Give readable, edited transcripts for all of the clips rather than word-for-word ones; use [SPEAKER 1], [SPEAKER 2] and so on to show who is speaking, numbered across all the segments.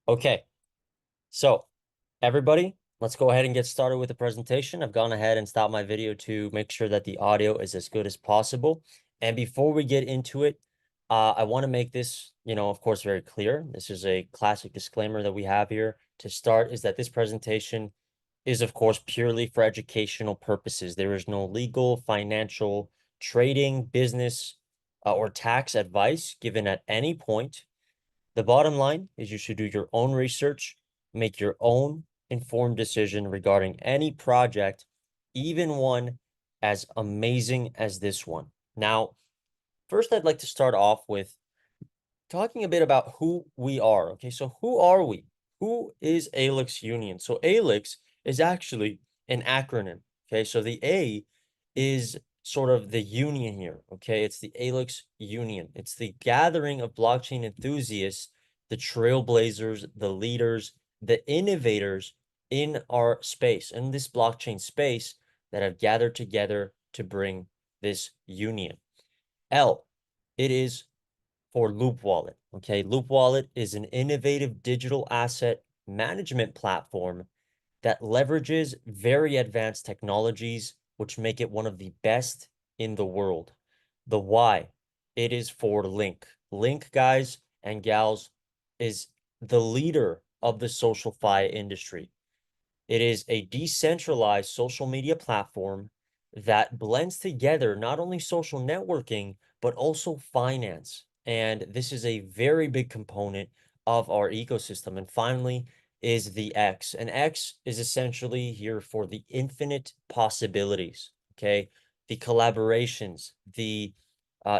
[SPEAKER 1] Okay, so everybody, let's go ahead and get started with the presentation. I've gone ahead and stopped my video to make sure that the audio is as good as possible. And before we get into it, I want to make this, of course, very clear. This is a classic disclaimer that we have here to start, is that this presentation is, of course, purely for educational purposes. There is no legal, financial, trading, business, or tax advice given at any point. The bottom line is you should do your own research, make your own informed decision regarding any project, even one as amazing as this one. Now, first, I'd like to start off with talking a bit about who we are. Okay, so who are we? Who is ALYX Union? So ALYX is actually an acronym. Okay, so the A is sort of the union here. Okay, it's the ALYX Union. It's the gathering of blockchain enthusiasts, the trailblazers, the leaders, the innovators in our space, in this blockchain space, that have gathered together to bring this union. L, it is for Loop Wallet. Okay, Loop Wallet is an innovative digital asset management platform that leverages very advanced technologies, which make it one of the best in the world. The Y, it is for Link. Link, guys and gals, is the leader of the social fi industry. It is a decentralized social media platform that blends together not only social networking, but also finance. And this is a very big component of our ecosystem. And finally, is the X. And X is essentially here for the infinite possibilities, okay? The collaborations, the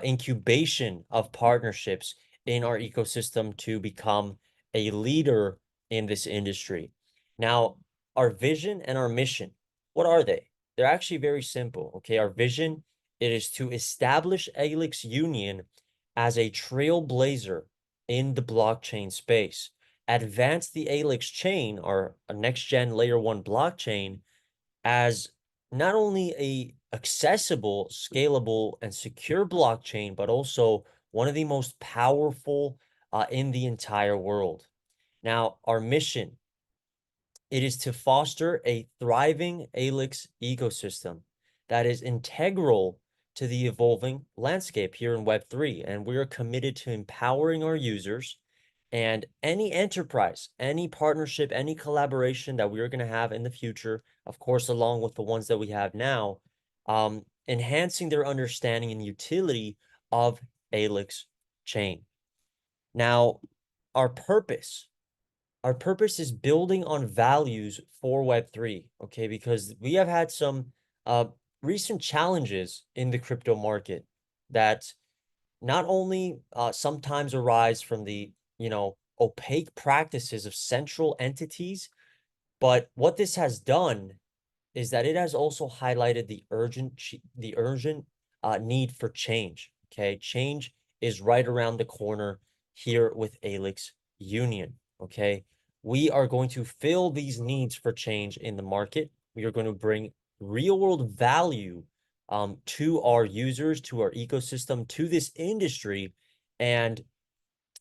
[SPEAKER 1] incubation of partnerships in our ecosystem to become a leader in this industry. Now, our vision and our mission, what are they? They're actually very simple, okay? Our vision, it is to establish ALYX Union as a trailblazer in the blockchain space, advance the ALYX chain, our next-gen layer one blockchain, as not only a accessible, scalable, and secure blockchain, but also one of the most powerful in the entire world. Now, our mission, it is to foster a thriving ALYX ecosystem that is integral to the evolving landscape here in Web3. And we are committed to empowering our users, and any enterprise, any partnership, any collaboration that we are going to have in the future, of course, along with the ones that we have now, enhancing their understanding and utility of ALYX chain. Now, our purpose our purpose is building on values for Web3, okay? Because we have had some recent challenges in the crypto market that not only sometimes arise from the, opaque practices of central entities, but what this has done is that it has also highlighted the urgent need for change, okay? Change is right around the corner here with ALYX Union, okay? We are going to fill these needs for change in the market. We are going to bring real world value to our users, to our ecosystem, to this industry. And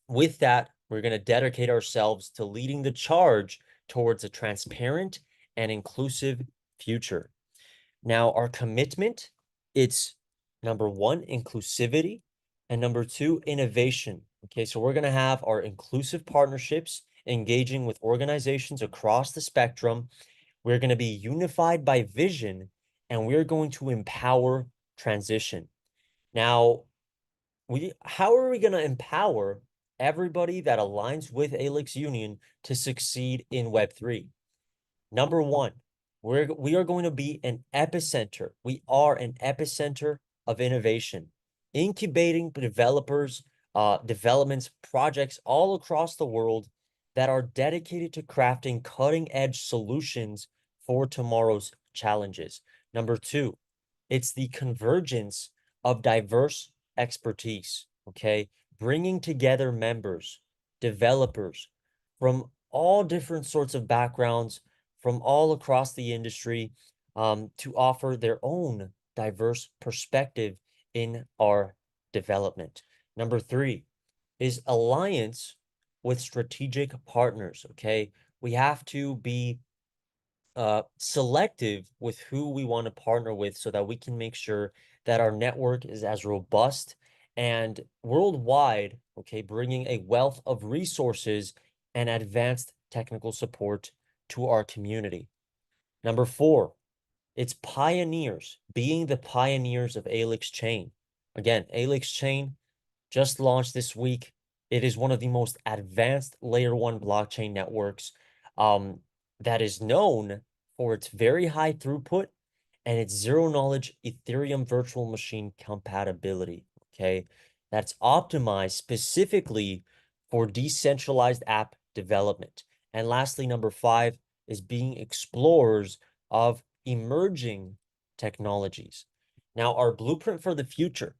[SPEAKER 1] with that, we're going to dedicate ourselves to leading the charge towards a transparent and inclusive future. Now, our commitment, it's number one, inclusivity, and number two, innovation. Okay, so we're going to have our inclusive partnerships engaging with organizations across the spectrum. We're going to be unified by vision, and we're going to empower transition. Now, how are we going to empower everybody that aligns with ALYX Union to succeed in Web3? Number one, we are going to be an epicenter. We are an epicenter of innovation, incubating developers, developments, projects all across the world that are dedicated to crafting cutting-edge solutions for tomorrow's challenges. Number two, it's the convergence of diverse expertise, okay? Bringing together members, developers from all different sorts of backgrounds, from all across the industry, to offer their own diverse perspective in our development. Number three is alliance with strategic partners, okay? We have to be selective with who we want to partner with so that we can make sure that our network is as robust and worldwide, okay, bringing a wealth of resources and advanced technical support to our community. Number four, it's pioneers, being the pioneers of ALYX chain. Again, ALYX chain just launched this week. It is one of the most advanced layer one blockchain networks um, that is known for its very high throughput and its zero knowledge Ethereum virtual machine compatibility. Okay. That's optimized specifically for decentralized app development. And lastly, number five is being explorers of emerging technologies. Now, our blueprint for the future,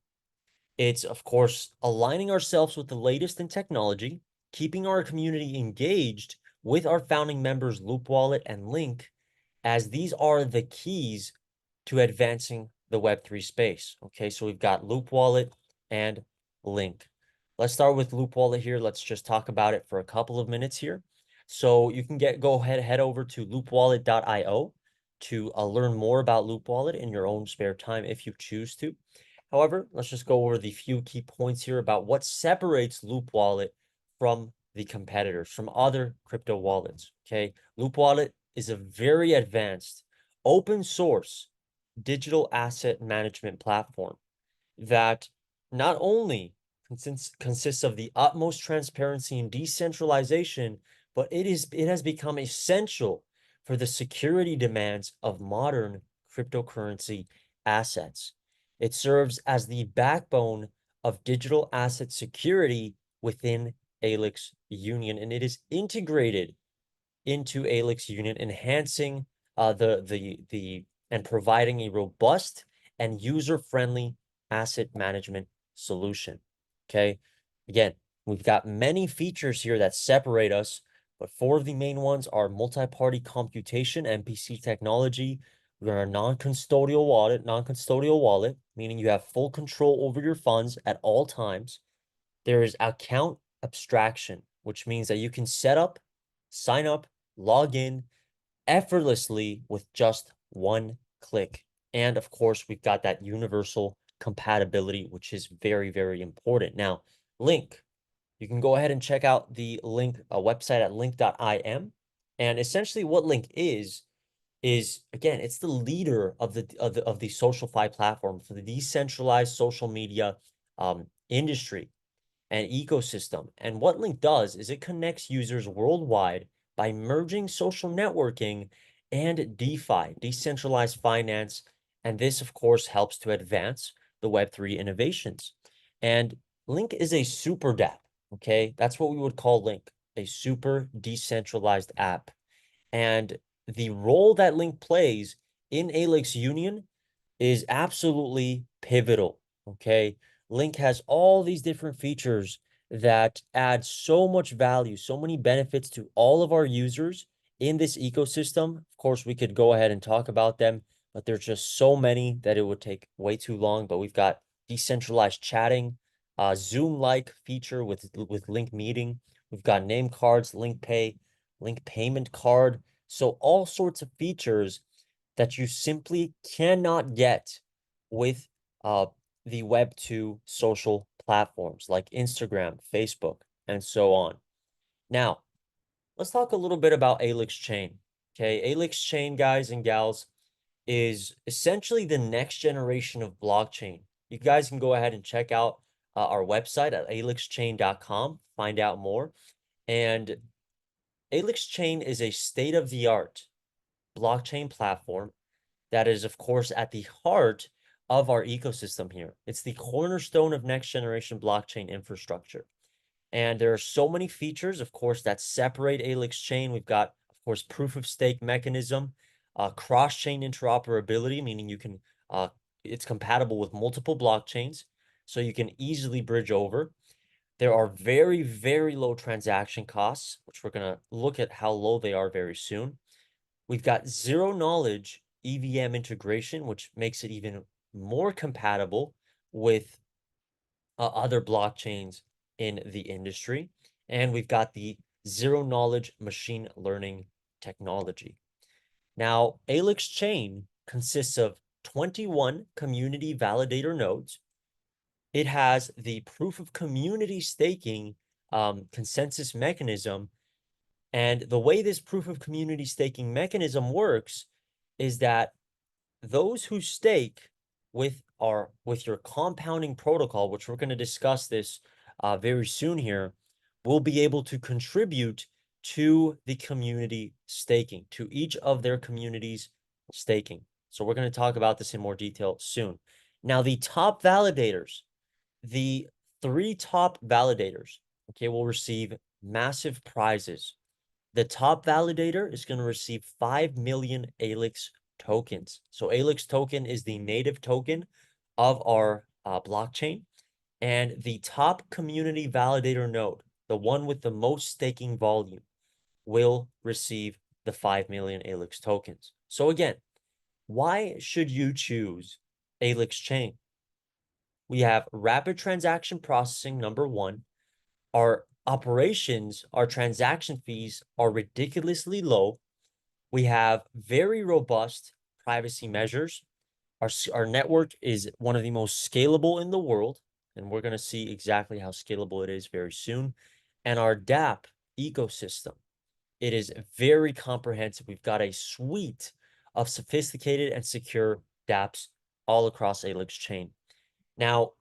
[SPEAKER 1] it's, of course, aligning ourselves with the latest in technology, keeping our community engaged with our founding members, Loop Wallet and Link, as these are the keys to advancing the Web3 space. Okay, so we've got Loop Wallet and Link. Let's start with Loop Wallet here. Let's just talk about it for a couple of minutes here. So you can head over to loopwallet.io to learn more about Loop Wallet in your own spare time if you choose to. However, let's just go over the few key points here about what separates Loop Wallet from the competitors, from other crypto wallets. Okay, Loop Wallet is a very advanced open source digital asset management platform that not only consists of the utmost transparency and decentralization, but it has become essential for the security demands of modern cryptocurrency assets. It serves as the backbone of digital asset security within ALYX Union, and it is integrated into ALYX Union, enhancing and providing a robust and user-friendly asset management solution. Okay. Again, we've got many features here that separate us, but four of the main ones are multi-party computation, MPC technology. We're a non-custodial wallet, meaning you have full control over your funds at all times. There is account abstraction, which means that you can set up, sign up, log in effortlessly with just one click. And of course, we've got that universal compatibility, which is very, very important. Now, Link, you can go ahead and check out the Link website at link.im. And essentially what Link is again, it's the leader of the SocialFi platform for the decentralized social media industry and ecosystem. And what Link does is it connects users worldwide by merging social networking and DeFi, decentralized finance. And this, of course, helps to advance the Web3 innovations. And Link is a super dApp, okay? That's what we would call Link, a super decentralized app. And the role that Link plays in ALYX Union is absolutely pivotal, okay? Link has all these different features that add so much value, so many benefits to all of our users in this ecosystem. Of course, we could go ahead and talk about them, but there's just so many that it would take way too long. But we've got decentralized chatting, Zoom-like feature with Link Meeting. We've got name cards, Link Pay, Link Payment Card. So all sorts of features that you simply cannot get with the Web2 social platforms like Instagram, Facebook, and so on. Now, let's talk a little bit about ALYX Chain. Okay, ALYX Chain, guys and gals, is essentially the next generation of blockchain. You guys can go ahead and check out our website at alyxchain.com, find out more. And ALYX Chain is a state-of-the-art blockchain platform that is, of course, at the heart of our ecosystem here. It's the cornerstone of next generation blockchain infrastructure. And there are so many features, of course, that separate ALYX Chain. We've got, of course, proof of stake mechanism, cross-chain interoperability, meaning it's compatible with multiple blockchains, so you can easily bridge over. There are very, very low transaction costs, which we're going to look at how low they are very soon. We've got zero knowledge EVM integration, which makes it even more compatible with other blockchains in the industry. and we've got the zero knowledge machine learning technology. Now, ALYX chain consists of 21 community validator nodes. It has the proof of community staking consensus mechanism. And the way this proof of community staking mechanism works is that those who stake with your compounding protocol, which we're going to discuss this very soon here, will be able to contribute to the community staking, to each of their communities staking. So we're going to talk about this in more detail soon. Now, the top validators, the 3 top validators, okay, will receive massive prizes. The top validator is going to receive 5 million ALYX tokens. So ALYX token is the native token of our blockchain. And the top community validator node, the one with the most staking volume, will receive the 5 million ALYX tokens. So again, why should you choose ALYX chain? We have rapid transaction processing, number one. Our operations, our transaction fees are ridiculously low. We have very robust privacy measures. Our network is one of the most scalable in the world, and we're going to see exactly how scalable it is very soon. And our DApp ecosystem, it is very comprehensive. We've got a suite of sophisticated and secure dApps all across ALYX chain. Now,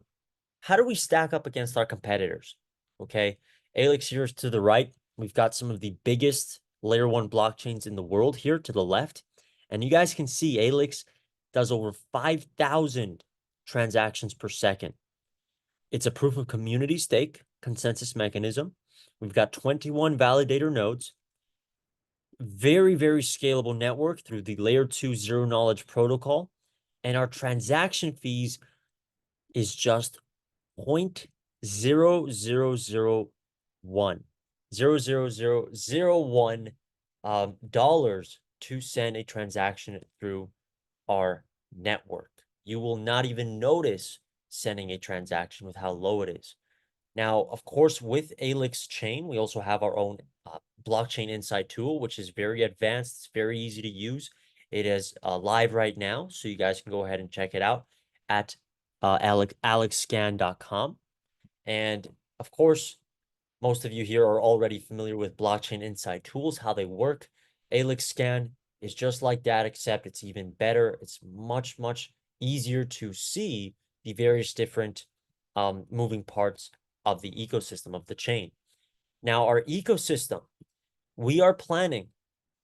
[SPEAKER 1] how do we stack up against our competitors? Okay, ALYX here is to the right. We've got some of the biggest layer 1 blockchains in the world here to the left. And you guys can see ALYX does over 5,000 transactions per second. It's a proof of community stake consensus mechanism. We've got 21 validator nodes, very, very scalable network through the layer 2 zero knowledge protocol. And our transaction fees is just 0.0001 dollars to send a transaction through our network. You will not even notice sending a transaction with how low it is. Now, of course, with ALYX chain, we also have our own blockchain insight tool, which is very advanced. It's very easy to use. It is live right now, so you guys can go ahead and check it out at alyxscan.com. And of course, most of you here are already familiar with blockchain insight tools, how they work. ALYX Scan is just like that, except it's even better. It's much, much easier to see the various different moving parts of the ecosystem of the chain. Now, our ecosystem, we are planning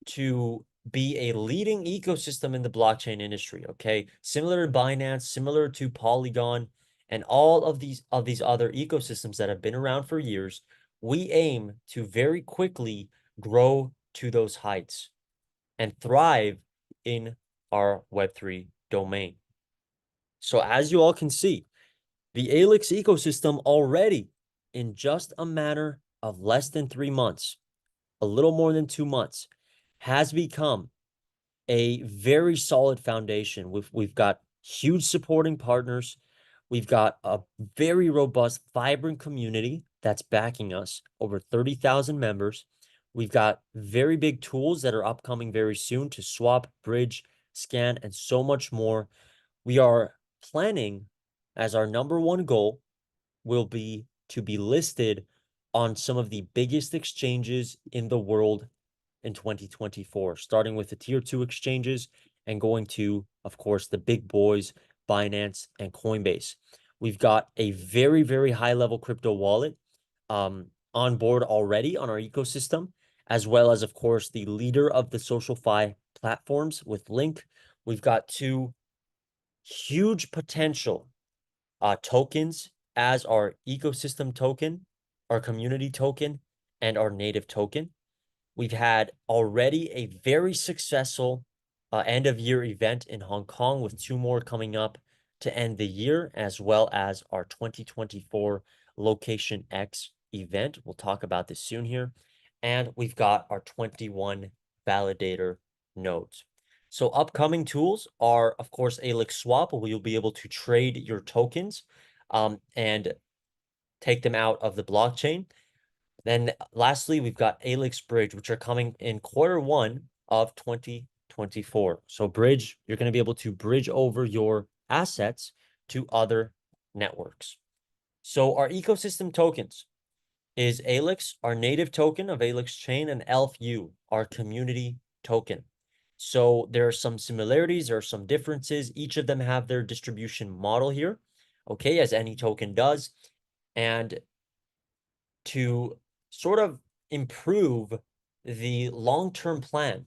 [SPEAKER 1] to be a leading ecosystem in the blockchain industry, okay? Similar to Binance, similar to Polygon, and all of these other ecosystems that have been around for years. We aim to very quickly grow to those heights and thrive in our Web3 domain. So as you all can see, the ALYX ecosystem already, in just a matter of less than 3 months, a little more than 2 months, has become a very solid foundation. We've got huge supporting partners. We've got a very robust, vibrant community that's backing us, over 30,000 members. We've got very big tools that are upcoming very soon to swap, bridge, scan, and so much more. We are planning, as our number one goal will be to be listed on some of the biggest exchanges in the world in 2024, starting with the tier 2 exchanges and going to, of course, the big boys, Binance and Coinbase. We've got a very, very high level crypto wallet on board already on our ecosystem, as well as, of course, the leader of the SocialFi platforms with Link. We've got 2 huge potential tokens as our ecosystem token, our community token, and our native token. We've had already a very successful end of year event in Hong Kong with 2 more coming up to end the year, as well as our 2024 Location X event. We'll talk about this soon here. And we've got our 21 validator nodes. So upcoming tools are, of course, ALYX Swap, where you'll be able to trade your tokens and take them out of the blockchain. Then lastly, we've got ALYX Bridge, which are coming in Q1 of 2024. So Bridge, you're going to be able to bridge over your assets to other networks. So our ecosystem tokens is ALYX, our native token of ALYX chain, and ELF-U, our community token. So there are some similarities, there are some differences. Each of them have their distribution model here, okay, as any token does. And to sort of improve the long-term plan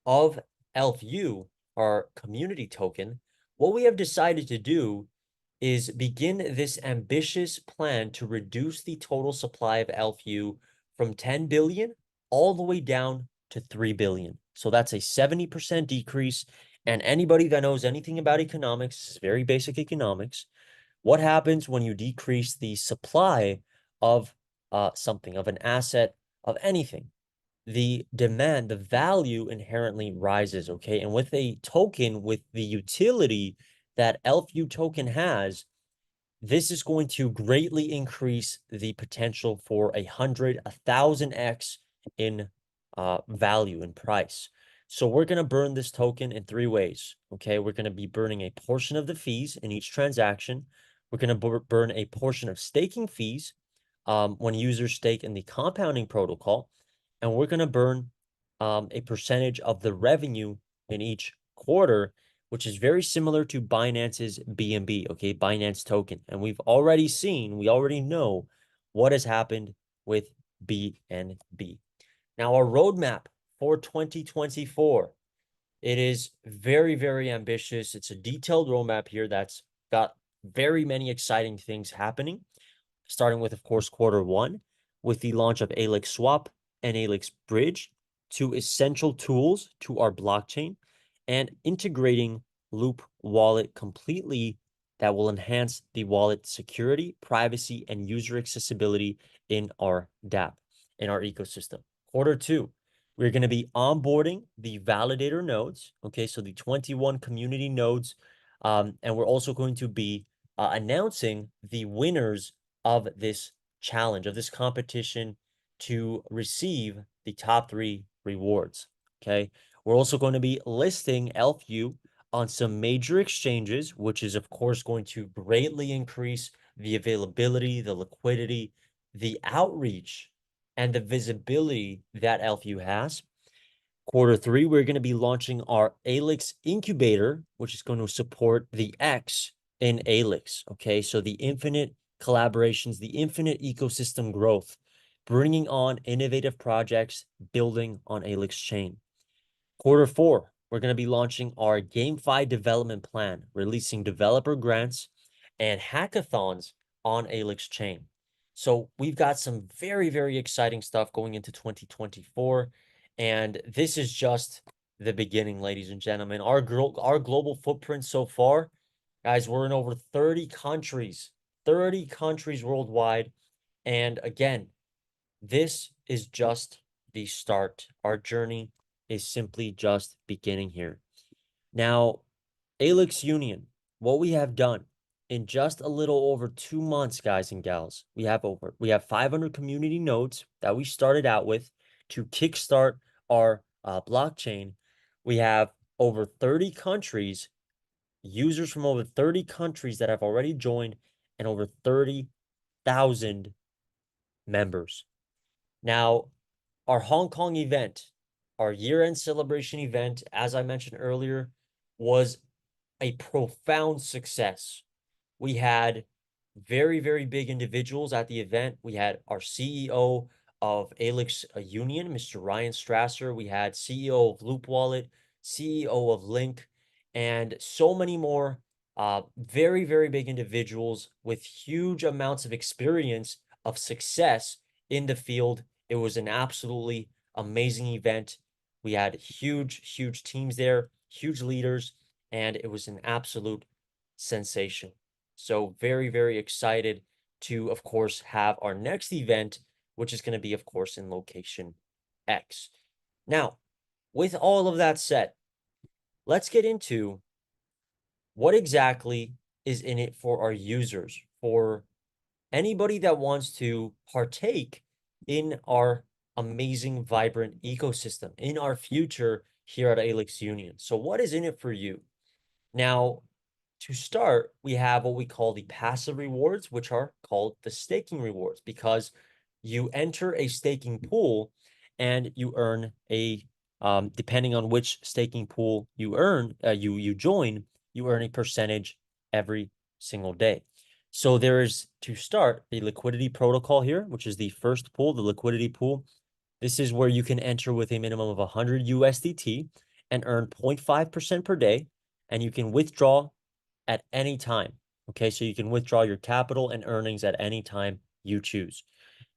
[SPEAKER 1] of ELF-U, our community token, what we have decided to do is begin this ambitious plan to reduce the total supply of ELF-U from 10 billion all the way down to 3 billion. So that's a 70% decrease. And anybody that knows anything about economics, is very basic economics, what happens when you decrease the supply of something, of an asset, of anything? The demand, the value inherently rises, okay? And with a token, with the utility that ELF-U token has, this is going to greatly increase the potential for 1,000x in value and price. So we're going to burn this token in 3 ways, okay? We're going to be burning a portion of the fees in each transaction. We're going to burn a portion of staking fees when users stake in the compounding protocol. And we're going to burn a percentage of the revenue in each quarter, which is very similar to Binance's BNB, okay, Binance token. And we've already seen, we already know what has happened with BNB. Now, our roadmap for 2024, it is very, very ambitious. It's a detailed roadmap here that's got very many exciting things happening, starting with, of course, Q1 with the launch of ALYX Swap and ALYX Bridge, two essential tools to our blockchain, and integrating Loop Wallet completely that will enhance the wallet security, privacy, and user accessibility in our dApp, in our ecosystem. Q2, we're going to be onboarding the validator nodes, okay, so the 21 community nodes, and we're also going to be announcing the winners of this challenge, of this competition, to receive the top 3 rewards, okay? We're also going to be listing ELF-U on some major exchanges, which is, of course, going to greatly increase the availability, the liquidity, the outreach, and the visibility that ELF-U has. Q3, we're going to be launching our ALYX incubator, which is going to support the X in ALYX, okay? So the infinite collaborations, the infinite ecosystem growth, bringing on innovative projects, building on ALYX chain. Q4, we're going to be launching our GameFi development plan, releasing developer grants and hackathons on ALYX chain. So we've got some very, very exciting stuff going into 2024. And this is just the beginning, ladies and gentlemen. Our global footprint so far, guys, we're in over 30 countries, 30 countries worldwide. And again, this is just the start. Our journey is simply just beginning here. Now, ALYX Union, what we have done in just a little over 2 months, guys and gals, we have 500 community nodes that we started out with to kickstart our blockchain. We have over 30 countries, users from over 30 countries that have already joined, and over 30,000 members. Now, our Hong Kong event, our year-end celebration event, as I mentioned earlier, was a profound success. We had very, very big individuals at the event. We had our CEO of ALYX Union, Mr. Ryan Strasser. We had CEO of Loop Wallet, CEO of Link, and so many more very, very big individuals with huge amounts of experience of success in the field. It was an absolutely amazing event. We had huge, huge teams there, huge leaders, and it was an absolute sensation. So very, very excited to, of course, have our next event, which is going to be, of course, in location X. Now, with all of that said, let's get into what exactly is in it for our users, for anybody that wants to partake in our amazing, vibrant ecosystem, in our future here at ALYX Union. So what is in it for you? Now, to start, we have what we call the passive rewards, which are called the staking rewards, because you enter a staking pool and you earn a depending on which staking pool you join, you earn a percentage every single day. So there is, to start, the liquidity protocol here, which is the first pool, the liquidity pool. This is where you can enter with a minimum of 100 USDT and earn 0.5% per day, and you can withdraw at any time. Okay, so you can withdraw your capital and earnings at any time you choose.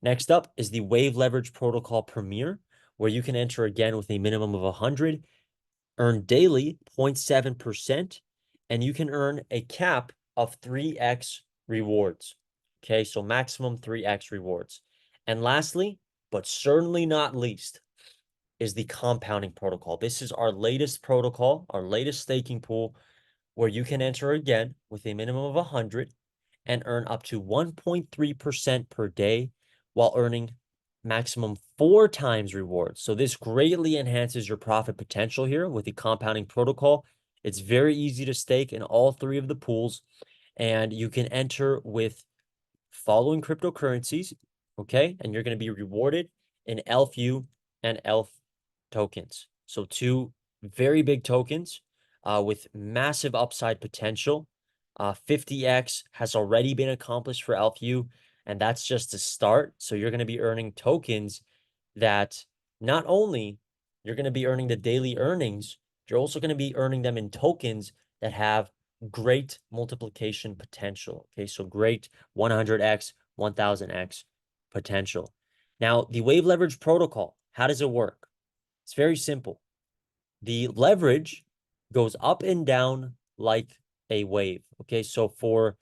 [SPEAKER 1] Next up is the Wave Leverage Protocol Premier, where you can enter again with a minimum of 100, earn daily 0.7%, and you can earn a cap of 3x rewards. Okay, so maximum 3x rewards. And lastly, but certainly not least, is the compounding protocol. This is our latest protocol, our latest staking pool, where you can enter again with a minimum of 100 and earn up to 1.3% per day while earning maximum 4 times rewards. So this greatly enhances your profit potential here with the compounding protocol. It's very easy to stake in all 3 of the pools, and you can enter with following cryptocurrencies, okay? And you're going to be rewarded in ELFU and ELF tokens. So 2 very big tokens with massive upside potential. 50x has already been accomplished for ELFU, and that's just a start. So you're going to be earning tokens that not only you're going to be earning the daily earnings, you're also going to be earning them in tokens that have great multiplication potential. Okay, so great 100x, 1000x potential. Now, the wave leverage protocol, how does it work? It's very simple. The leverage goes up and down like a wave. Okay, so for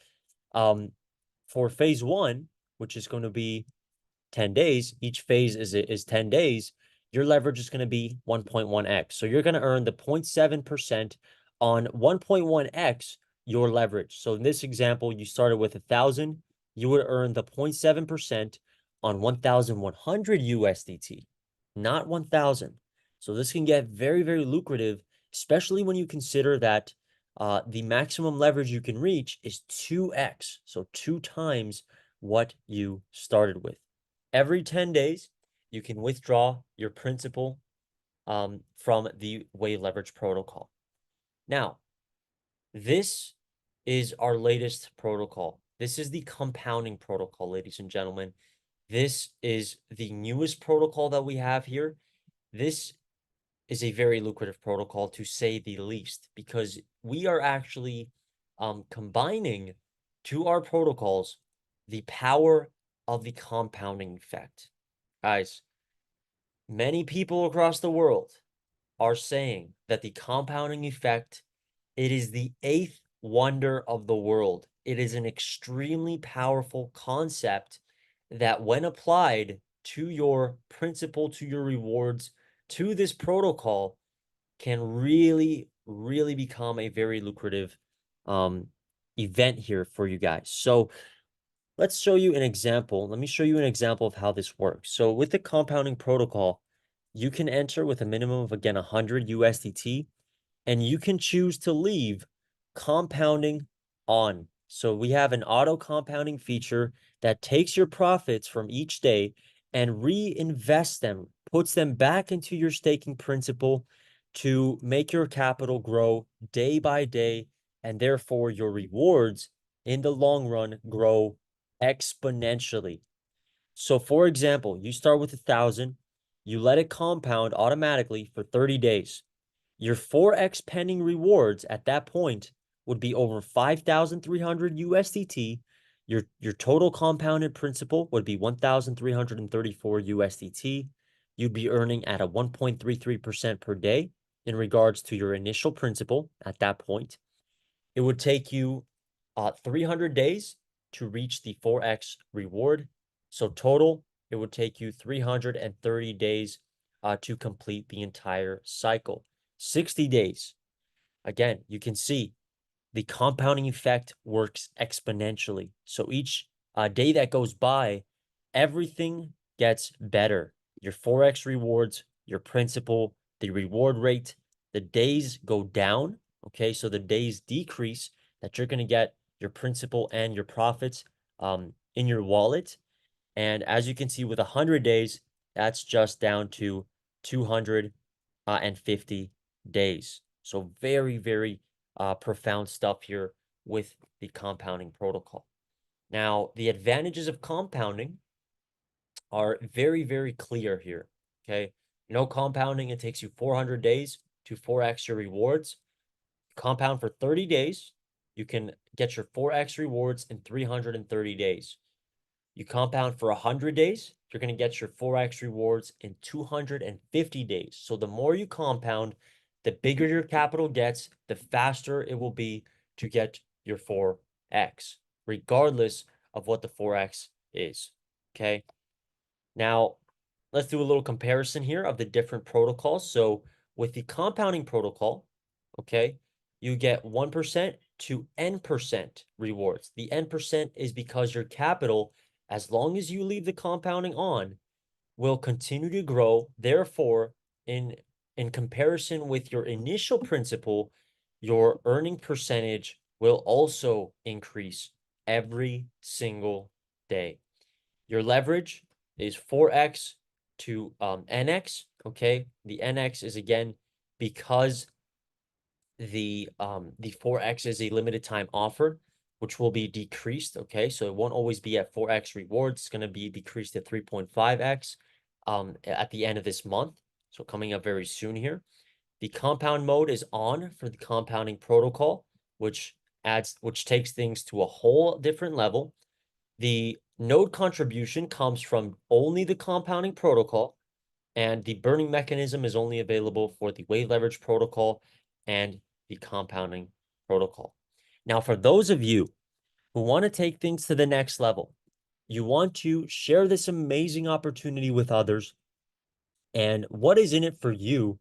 [SPEAKER 1] phase 1, which is going to be 10 days, each phase is 10 days, your leverage is going to be 1.1x. So you're going to earn the 0.7% on 1.1x your leverage. So in this example, you started with 1,000, you would earn the 0.7% on 1,100 USDT, not 1,000. So this can get very, very lucrative, especially when you consider that the maximum leverage you can reach is 2x, so 2 times what you started with. Every 10 days, you can withdraw your principal from the wave leverage protocol. Now, this is our latest protocol. This is the compounding protocol, ladies and gentlemen. This is the newest protocol that we have here. This is a very lucrative protocol, to say the least, because we are actually combining to our protocols the power of the compounding effect. Guys, many people across the world are saying that the compounding effect, it is the 8th wonder of the world. It is an extremely powerful concept that, when applied to your principal, to your rewards, to this protocol, can really, really become a very lucrative event here for you guys. So let's show you an example. Let me show you an example of how this works. So with the compounding protocol, you can enter with a minimum of, again, 100 USDT, and you can choose to leave compounding on. So we have an auto compounding feature that takes your profits from each day and reinvests them, puts them back into your staking principal to make your capital grow day by day, and therefore your rewards in the long run grow exponentially. So for example, you start with 1,000, you let it compound automatically for 30 days. Your 4x pending rewards at that point would be over 5,300 USDT. Your total compounded principal would be 1,334 USDT. You'd be earning at a 1.33% per day in regards to your initial principal at that point. It would take you 300 days to reach the 4x reward. So total, it would take you 330 days to complete the entire cycle. 60 days. Again, you can see the compounding effect works exponentially. So each day that goes by, everything gets better. Your Forex rewards, your principal, the reward rate, the days go down. Okay, so the days decrease that you're going to get your principal and your profits in your wallet. And as you can see, with 100 days, that's just down to 250 days. So very, very profound stuff here with the compounding protocol. Now, the advantages of compounding are very, very clear here. Okay. No compounding, it takes you 400 days to 4x your rewards. Compound for 30 days, you can get your 4x rewards in 330 days. You compound for 100 days, you're going to get your 4x rewards in 250 days. So the more you compound, the bigger your capital gets, the faster it will be to get your 4x, regardless of what the 4x is. Okay. Now, let's do a little comparison here of the different protocols. So with the compounding protocol, okay, you get 1% to n% rewards. The n% is because your capital, as long as you leave the compounding on, will continue to grow. Therefore, in comparison with your initial principal, your earning percentage will also increase every single day. Your leverage is 4x to nx. Okay, the nx is again because the 4x is a limited time offer, which will be decreased. Okay, so it won't always be at 4x rewards. It's going to be decreased to 3.5x at the end of this month. So coming up very soon here. The compound mode is on for the compounding protocol, which takes things to a whole different level. The node contribution comes from only the compounding protocol, and the burning mechanism is only available for the wave leverage protocol and the compounding protocol. Now, for those of you who want to take things to the next level, you want to share this amazing opportunity with others, and what is in it for you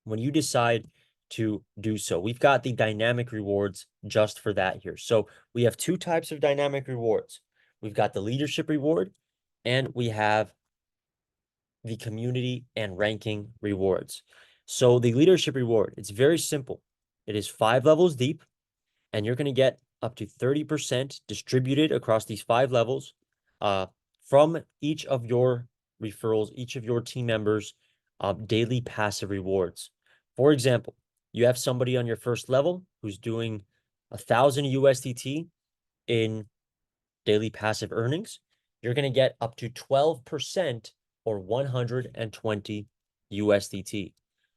[SPEAKER 1] when you decide to do so. We've got the dynamic rewards just for that here. So we have two types of dynamic rewards. We've got the leadership reward, and we have the community and ranking rewards. So the leadership reward, it's very simple. It is 5 levels deep, and you're going to get up to 30% distributed across these 5 levels from each of your referrals, each of your team members, daily passive rewards. For example, you have somebody on your first level who's doing 1,000 USDT in daily passive earnings. You're going to get up to 12% or 120 USDT.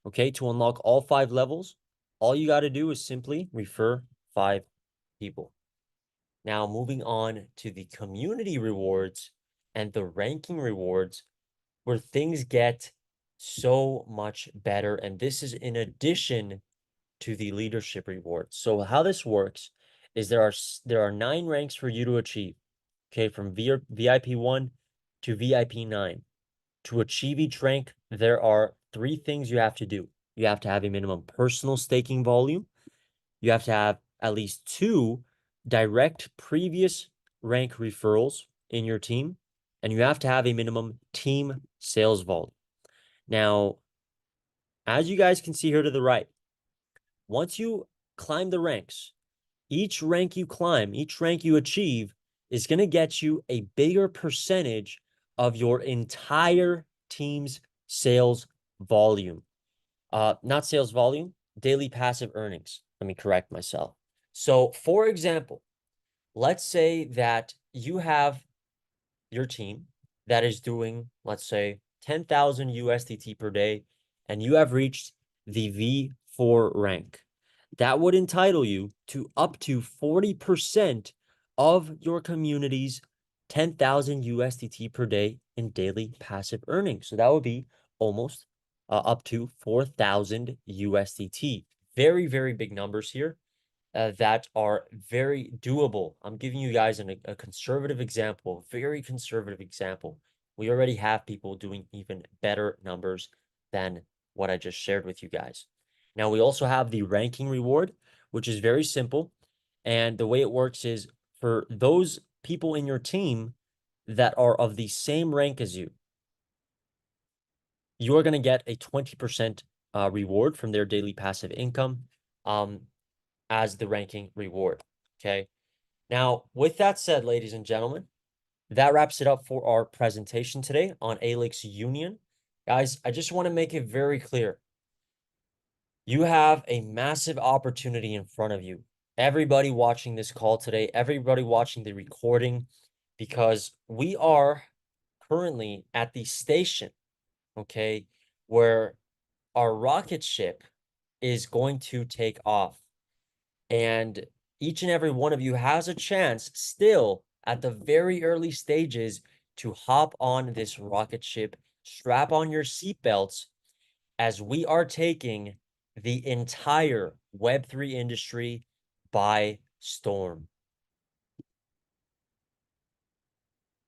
[SPEAKER 1] Okay, to unlock all 5 levels, all you got to do is simply refer 5 people. Now, moving on to the community rewards and the ranking rewards, where things get so much better. And this is in addition to the leadership rewards. So how this works is there are 9 ranks for you to achieve. Okay, from VIP 1 to VIP 9. To achieve each rank, there are 3 things you have to do. You have to have a minimum personal staking volume. You have to have at least 2 direct previous rank referrals in your team, and you have to have a minimum team sales volume. Now, as you guys can see here to the right, once you climb the ranks, each rank you climb, each rank you achieve is going to get you a bigger percentage of your entire team's sales volume. Not sales volume, daily passive earnings. Let me correct myself. So, for example, let's say that you have your team that is doing, let's say, 10,000 USDT per day, and you have reached the V4 rank. That would entitle you to up to 40% of your community's 10,000 USDT per day in daily passive earnings. So that would be almost up to 4,000 USDT. Very, very big numbers here that are very doable. I'm giving you guys a conservative example, very conservative example. We already have people doing even better numbers than what I just shared with you guys. Now, we also have the ranking reward, which is very simple. And the way it works is for those people in your team that are of the same rank as you, you're going to get a 20% reward from their daily passive income as the ranking reward. Okay. Now, with that said, ladies and gentlemen, that wraps it up for our presentation today on ALYX Union. Guys, I just want to make it very clear. You have a massive opportunity in front of you. Everybody watching this call today, everybody watching the recording, because we are currently at the station, okay, where our rocket ship is going to take off. And each and every one of you has a chance still at the very early stages to hop on this rocket ship, strap on your seatbelts, as we are taking the entire Web3 industry by storm.